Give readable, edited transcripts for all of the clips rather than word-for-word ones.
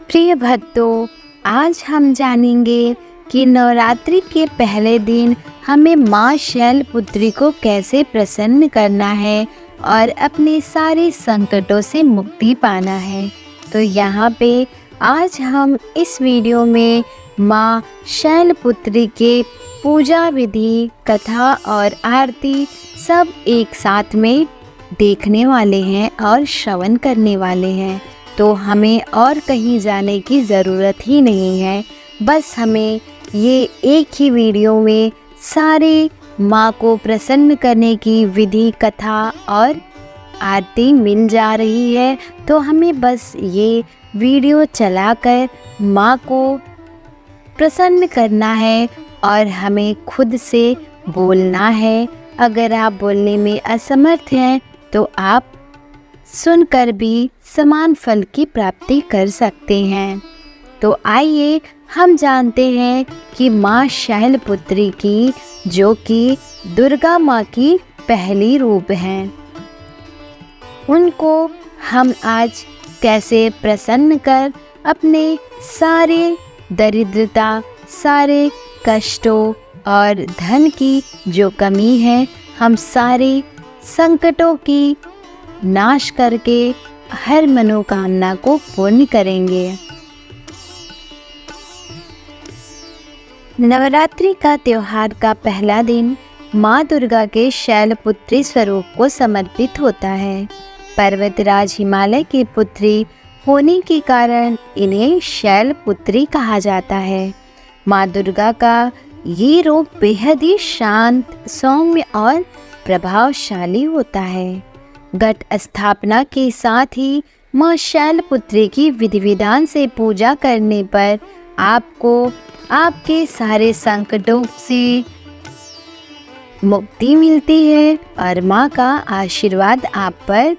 प्रिय भक्तों, आज हम जानेंगे कि नवरात्रि के पहले दिन हमें माँ शैलपुत्री को कैसे प्रसन्न करना है और अपने सारे संकटों से मुक्ति पाना है। तो यहाँ पे आज हम इस वीडियो में माँ शैलपुत्री के पूजा विधि, कथा और आरती सब एक साथ में देखने वाले हैं और श्रवण करने वाले हैं। तो हमें और कहीं जाने की ज़रूरत ही नहीं है, बस हमें ये एक ही वीडियो में सारे माँ को प्रसन्न करने की विधि, कथा और आरती मिल जा रही है। तो हमें बस ये वीडियो चलाकर माँ को प्रसन्न करना है और हमें खुद से बोलना है। अगर आप बोलने में असमर्थ हैं तो आप सुनकर भी समान फल की प्राप्ति कर सकते हैं। तो आइए हम जानते हैं कि माँ शैलपुत्री की, जो कि दुर्गा माँ की पहली रूप हैं, उनको हम आज कैसे प्रसन्न कर अपने सारे दरिद्रता, सारे कष्टों और धन की जो कमी है, हम सारे संकटों की नाश करके हर मनोकामना को पूर्ण करेंगे। नवरात्रि का त्योहार का पहला दिन माँ दुर्गा के शैलपुत्री स्वरूप को समर्पित होता है। पर्वतराज हिमालय की पुत्री होने के कारण इन्हें शैलपुत्री कहा जाता है। माँ दुर्गा का ये रूप बेहद ही शांत, सौम्य और प्रभावशाली होता है। घट स्थापना के साथ ही माँ शैलपुत्री की विधि विधान से पूजा करने पर आपको आपके सारे संकटों से मुक्ति मिलती है और माँ का आशीर्वाद आप पर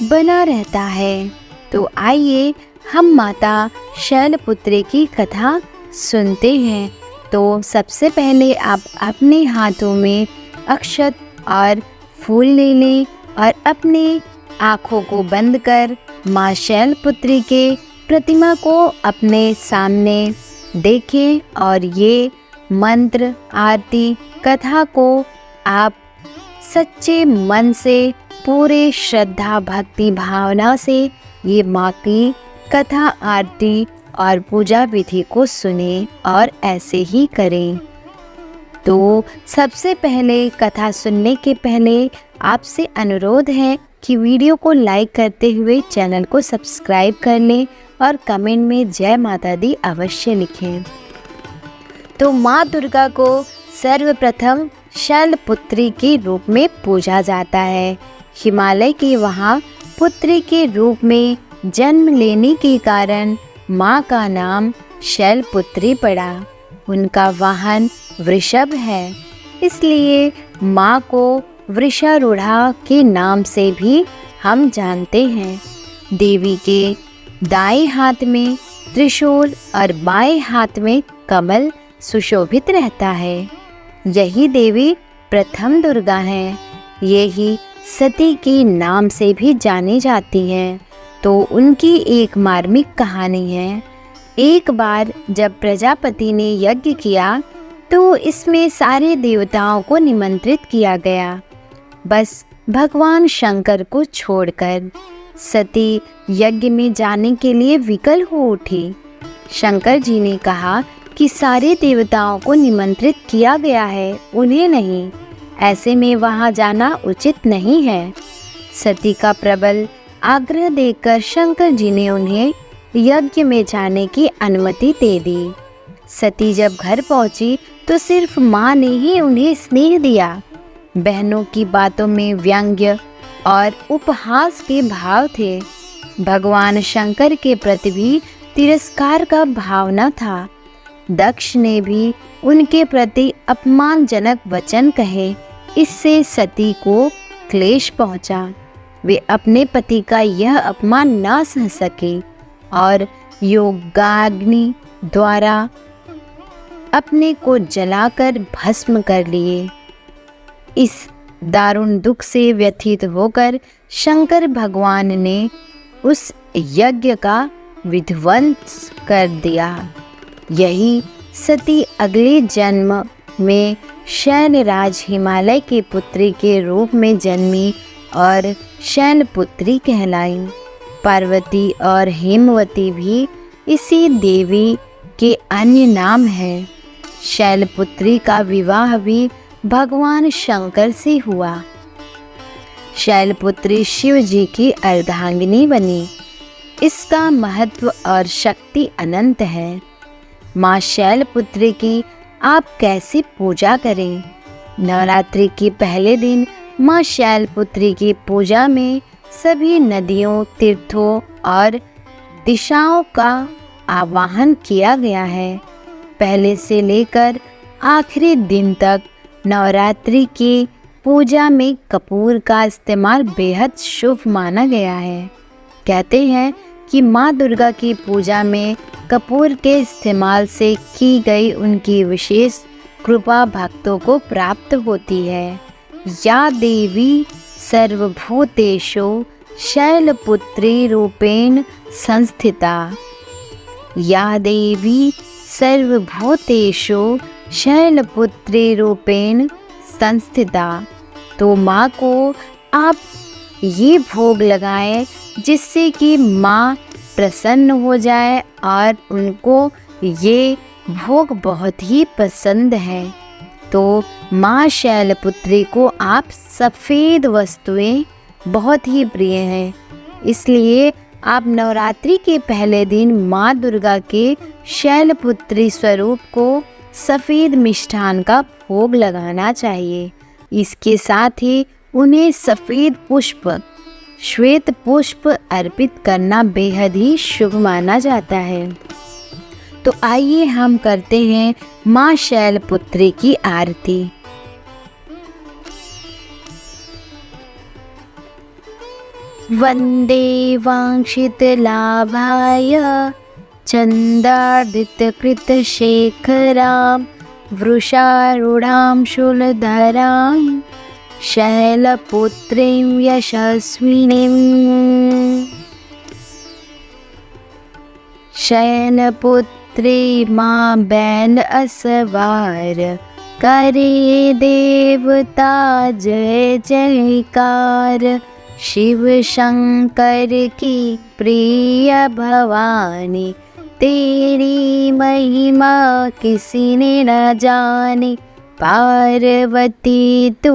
बना रहता है। तो आइए हम माता शैलपुत्री की कथा सुनते हैं। तो सबसे पहले आप अपने हाथों में अक्षत और फूल ले लें और अपने आँखों को बंद कर माँ शैलपुत्री के प्रतिमा को अपने सामने देखें और ये मंत्र, आरती, कथा को आप सच्चे मन से, पूरे श्रद्धा, भक्ति, भावना से ये माँ की कथा, आरती और पूजा विधि को सुने और ऐसे ही करें। तो सबसे पहले कथा सुनने के पहले आपसे अनुरोध है कि वीडियो को लाइक करते हुए चैनल को सब्सक्राइब कर लें और कमेंट में जय माता दी अवश्य लिखें। तो माँ दुर्गा को सर्वप्रथम शैलपुत्री के रूप में पूजा जाता है। हिमालय के वहाँ पुत्री के रूप में जन्म लेने के कारण माँ का नाम शैलपुत्री पड़ा। उनका वाहन वृषभ है, इसलिए माँ को वृषारूढ़ा के नाम से भी हम जानते हैं। देवी के दाएं हाथ में त्रिशूल और बाएं हाथ में कमल सुशोभित रहता है। यही देवी प्रथम दुर्गा हैं। यही सती के नाम से भी जानी जाती हैं। तो उनकी एक मार्मिक कहानी है। एक बार जब प्रजापति ने यज्ञ किया तो इसमें सारे देवताओं को निमंत्रित किया गया, बस भगवान शंकर को छोड़कर। सती यज्ञ में जाने के लिए विकल हो उठी। शंकर जी ने कहा कि सारे देवताओं को निमंत्रित किया गया है, उन्हें नहीं। ऐसे में वहां जाना उचित नहीं है। सती का प्रबल आग्रह देखकर शंकर जी ने उन्हें यज्ञ में जाने की अनुमति दे दी। सती जब घर पहुंची तो सिर्फ माँ ने ही उन्हें स्नेह दिया। बहनों की बातों में व्यंग्य और उपहास के भाव थे। भगवान शंकर के प्रति भी तिरस्कार का भावना था। दक्ष ने भी उनके प्रति अपमानजनक वचन कहे। इससे सती को क्लेश पहुंचा। वे अपने पति का यह अपमान ना सह सके और योगाग्नि द्वारा अपने को जलाकर भस्म कर लिए। इस दारुण दुख से व्यथित होकर शंकर भगवान ने उस यज्ञ का विध्वंस कर दिया। यही सती अगले जन्म में शैलराज हिमालय की पुत्री के रूप में जन्मी और शैलपुत्री कहलाई। पार्वती और हेमवती भी इसी देवी के अन्य नाम हैं। शैलपुत्री का विवाह भी भगवान शंकर से हुआ। शैलपुत्री शिव जी की अर्धांगिनी बनी। इसका महत्व और शक्ति अनंत है। माँ शैलपुत्री की आप कैसे पूजा करें? नवरात्रि के पहले दिन माँ शैलपुत्री की पूजा में सभी नदियों, तीर्थों और दिशाओं का आवाहन किया गया है। पहले से लेकर आखिरी दिन तक नवरात्रि की पूजा में कपूर का इस्तेमाल बेहद शुभ माना गया है। कहते हैं कि माँ दुर्गा की पूजा में कपूर के इस्तेमाल से की गई उनकी विशेष कृपा भक्तों को प्राप्त होती है। या देवी सर्वभूतेषु शैलपुत्री रूपेण संस्थिता। या देवी सर्वभूतेषु शैलपुत्री रूपेण संस्थिता। तो माँ को आप ये भोग लगाएं जिससे कि माँ प्रसन्न हो जाए और उनको ये भोग बहुत ही पसंद है। तो माँ शैलपुत्री को आप सफ़ेद वस्तुएं बहुत ही प्रिय हैं, इसलिए आप नवरात्रि के पहले दिन माँ दुर्गा के शैलपुत्री स्वरूप को सफ़ेद मिष्ठान का भोग लगाना चाहिए। इसके साथ ही उन्हें सफ़ेद पुष्प, श्वेत पुष्प अर्पित करना बेहद ही शुभ माना जाता है। तो आइए हम करते हैं माँ शैलपुत्री की आरती। वंदे वांक्षितलाभाय चंदार्दितकृतशेखरां वृषारूढां शूलधरां शैलपुत्रीं यशस्विनीं। शैलपुत्री माँ बैल असवार करे देवता जय जयकार। शिव शंकर की प्रिय भवानी तेरी महिमा किसी ने न जानी। पार्वती तू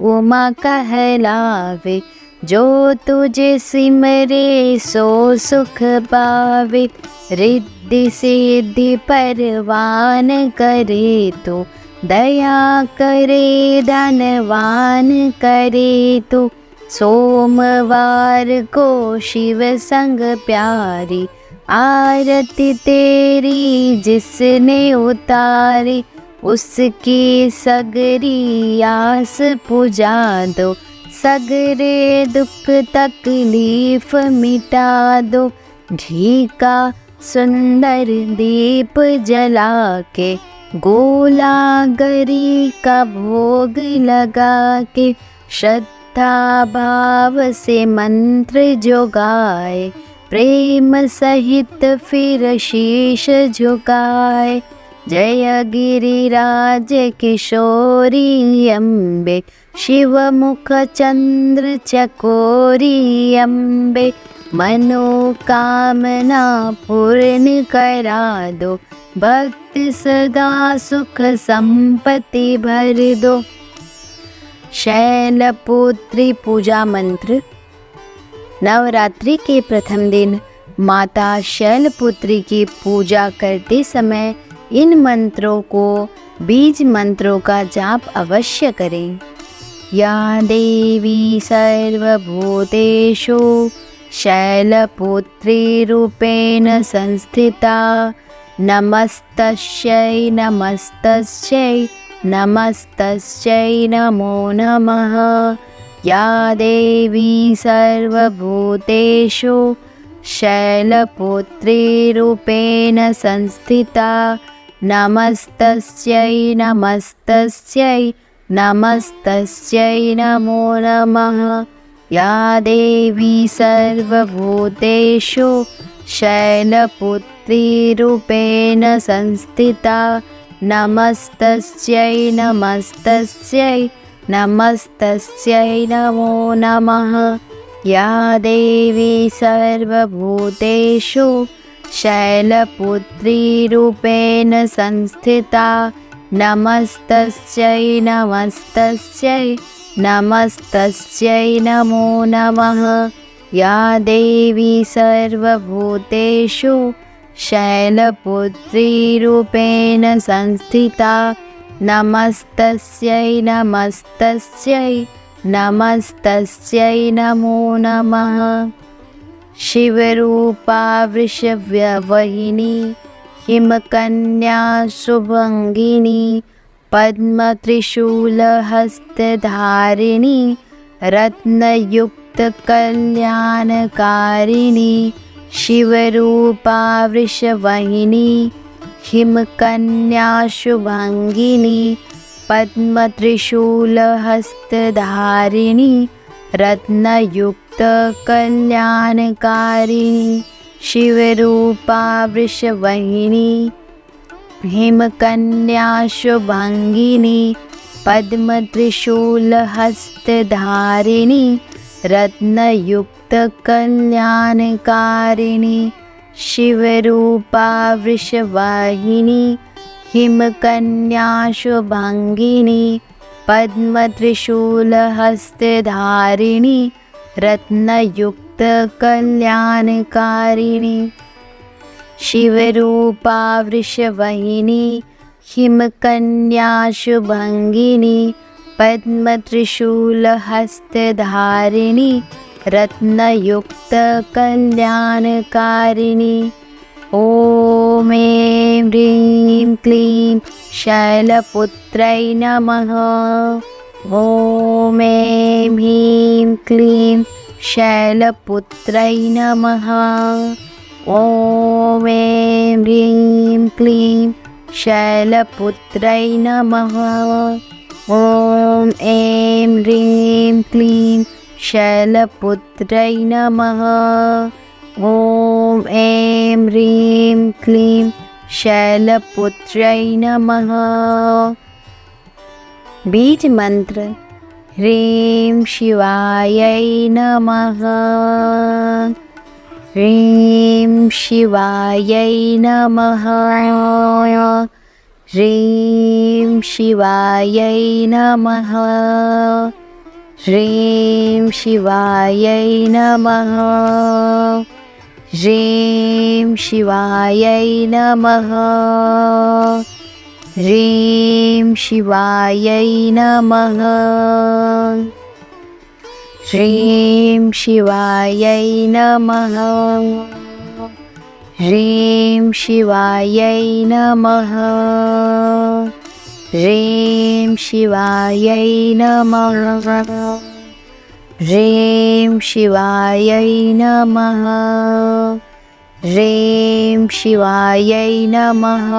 उमा कहलावे जो तुझे सिमरे सो सुख पावे। रिद्धि सिद्धि परवान करे तो दया करे धनवान करे तो। सोमवार को शिव संग प्यारी आरती तेरी जिसने उतारी। उसकी सगरी आस पुजा दो सगरे दुख तकलीफ मिटा दो। घी का सुंदर दीप जला के गोला गरी का भोग लगा के श्रद्धा भाव से मंत्र जो गाए प्रेम सहित फिर शीश झुकाए। जय गिरिराज किशोरी अम्बे शिव मुख चंद्र चकोरी अम्बे। मनोकामना पूर्ण करा दो भक्त सदा सुख संपत्ति भर दो। शैलपुत्री पूजा मंत्र। नवरात्रि के प्रथम दिन माता शैलपुत्री की पूजा करते समय इन मंत्रों को बीज मंत्रों का जाप अवश्य करें। या देवी सर्वभूतेषु शैलपुत्री रूपेण संस्थिता। नमस्तस्यै नमस्तस्यै नमस्तस्यै नमो नमः। या देवी सर्वभूतेषु शैलपुत्री रूपेण संस्थिता। नमस्तस्यै नमस्तस्यै नमस्तस्यै नमो नमः। या देवी सर्वभूतेषु शैलपुत्री रूपेण संस्थिता नमस्तस्यै नमस्तस्यै नमस्तस्यै नमो नमः। या देवी सर्वभूतेषु शैलपुत्री रूपेण संस्थिता नमस्तस्यै नमस्तस्यै नमस्तस्यै नमो नमः। या देवी सर्वभूतेषु शैलपुत्री रूपेण संस्थिता नमस्तस्यै नमस्तस्यै नमस्तस्यै नमो नमः। शिवरूपा वृषभवाहिनी हिमकन्या शुभंगिनी पद्मत्रिशूलहस्तधारिणी रत्नयुक्तकल्याणकारिणी। शिवरूपा वृषभवाहिनी हिमकन्या शुभंगिनी पद्मत्रिशूलहस्तधारिणी रत्नयुक्तकल्याणकारिणी। शिवरूपा वृषभवाहिनी हिमकन्या शुभंगिनी पद्मत्रिशूलहस्तधारिणी रत्नयुक्तकल्याणकारिणी। शिवरूपा वृषभवाहिनी हिमकन्या शुभंगिनी पद्मत्रिशूलहस्तधारिणी रत्नयुक्तकल्याणकारिणी। शिवरूपा वृषभवाहिनी हिमकन्या शुभंगिनी पद्मत्रिशूलहस्तधारिणी रत्नयुक्तकल्याणकारिणी। ॐ ऐं ह्रीं क्लीं शैलपुत्रै नमः। ॐ ऐं ह्रीं क्लीं शैलपुत्रै नमः। ॐ ऐं ह्रीं क्लीं शैलपुत्रै नमः। ॐ ऐं ह्रीं क्लीं शैलपुत्रै नमः। ॐ ऐं ह्रीं क्लीं शैलपुत्रै नमः। बीज मंत्र ह्रीं शिवायै नमः। ह्रीं शिवायै नमः। ह्रीं शिवायै नमः। ह्रीं शिवायै नमः। ह्रीं शिवायै नमः। ह्रीं शिवायै नमः। ह्रीं शिवायै नमः। ह्रीं शिवायै नमः। ह्रीं शिवायै नमः। ह्रीं शिवायै नमः। ह्रीं शिवायै नमः।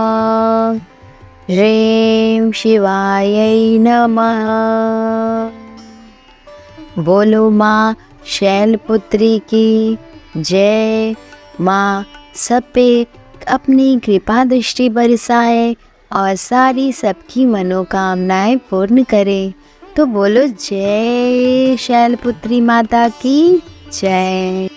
ह्रीं शिवायै नमः। बोलो माँ शैलपुत्री की जय। माँ सब पे अपनी कृपा दृष्टि बरसाए और सारी सबकी मनोकामनाएं पूर्ण करे। तो बोलो जय शैलपुत्री माता की जय।